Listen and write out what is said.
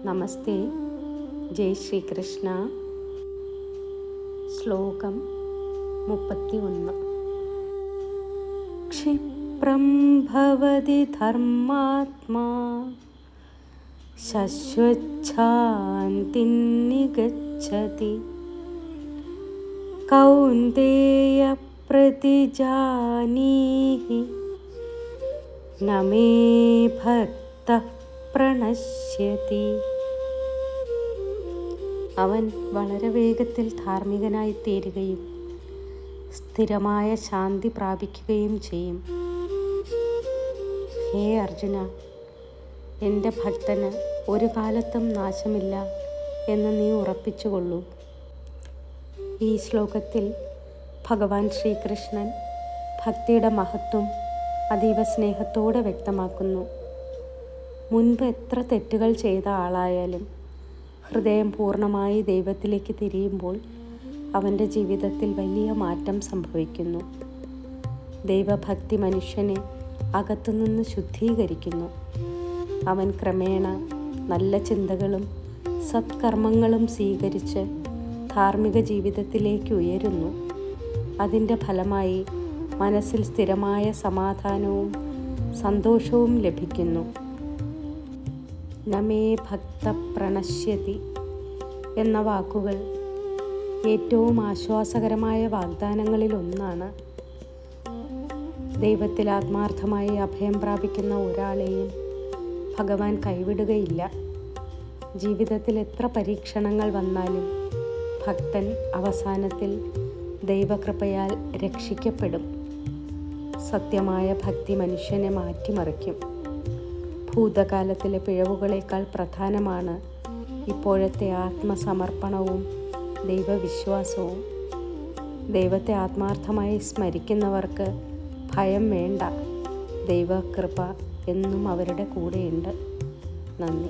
നമസ്തേ. ജയ് ശ്രീകൃഷ്ണ. ശ്ലോകം 31. ക്ഷിപ്രം ഭവതി ധർമാത്മാ ശശ്വച്ഛാന്തിം നിഗച്ഛതി കൗന്ദേയ പ്രതിജാനീഹി ന മേ ഭക്തഃ പ്രണശ്യതി. അവൻ വളരെ വേഗത്തിൽ ധാർമ്മികനായി തീരുകയും സ്ഥിരമായ ശാന്തി പ്രാപിക്കുകയും ചെയ്യും. ഹേ അർജുന, എൻ്റെ ഭക്തന് ഒരു കാലത്തും നാശമില്ല എന്ന് നീ ഉറപ്പിച്ചുകൊള്ളൂ. ഈ ശ്ലോകത്തിൽ ഭഗവാൻ ശ്രീകൃഷ്ണൻ ഭക്തിയുടെ മഹത്വം അതീവ സ്നേഹത്തോടെ വ്യക്തമാക്കുന്നു. മുൻപ് എത്ര തെറ്റുകൾ ചെയ്ത ആളായാലും ഹൃദയം പൂർണ്ണമായി ദൈവത്തിലേക്ക് തിരിയുമ്പോൾ അവൻ്റെ ജീവിതത്തിൽ വലിയ മാറ്റം സംഭവിക്കുന്നു. ദൈവഭക്തി മനുഷ്യനെ അകത്തുനിന്ന് ശുദ്ധീകരിക്കുന്നു. അവൻ ക്രമേണ നല്ല ചിന്തകളും സത്കർമ്മങ്ങളും സ്വീകരിച്ച് ധാർമ്മിക ജീവിതത്തിലേക്ക് ഉയരുന്നു. അതിൻ്റെ ഫലമായി മനസ്സിൽ സ്ഥിരമായ സമാധാനവും സന്തോഷവും ലഭിക്കുന്നു. നമേ ഭക്ത പ്രണശ്യതി എന്ന വാക്കുകൾ ഏറ്റവും ആശ്വാസകരമായ വാഗ്ദാനങ്ങളിലൊന്നാണ്. ദൈവത്തിൽ ആത്മാർത്ഥമായി അഭയം പ്രാപിക്കുന്ന ഒരാളെയും ഭഗവാൻ കൈവിടുകയില്ല. ജീവിതത്തിൽ എത്ര പരീക്ഷണങ്ങൾ വന്നാലും ഭക്തൻ അവസാനത്തിൽ ദൈവകൃപയാൽ രക്ഷിക്കപ്പെടും. സത്യമായ ഭക്തി മനുഷ്യനെ മാറ്റിമറിക്കും. ഭൂതകാലത്തിലെ പിഴവുകളേക്കാൾ പ്രധാനമാണ് ഇപ്പോഴത്തെ ആത്മസമർപ്പണവും ദൈവവിശ്വാസവും. ദൈവത്തെ ആത്മാർത്ഥമായി സ്മരിക്കുന്നവർക്ക് ഭയം വേണ്ട. ദൈവകൃപ എന്നും അവരുടെ കൂടെയുണ്ട്. നന്ദി.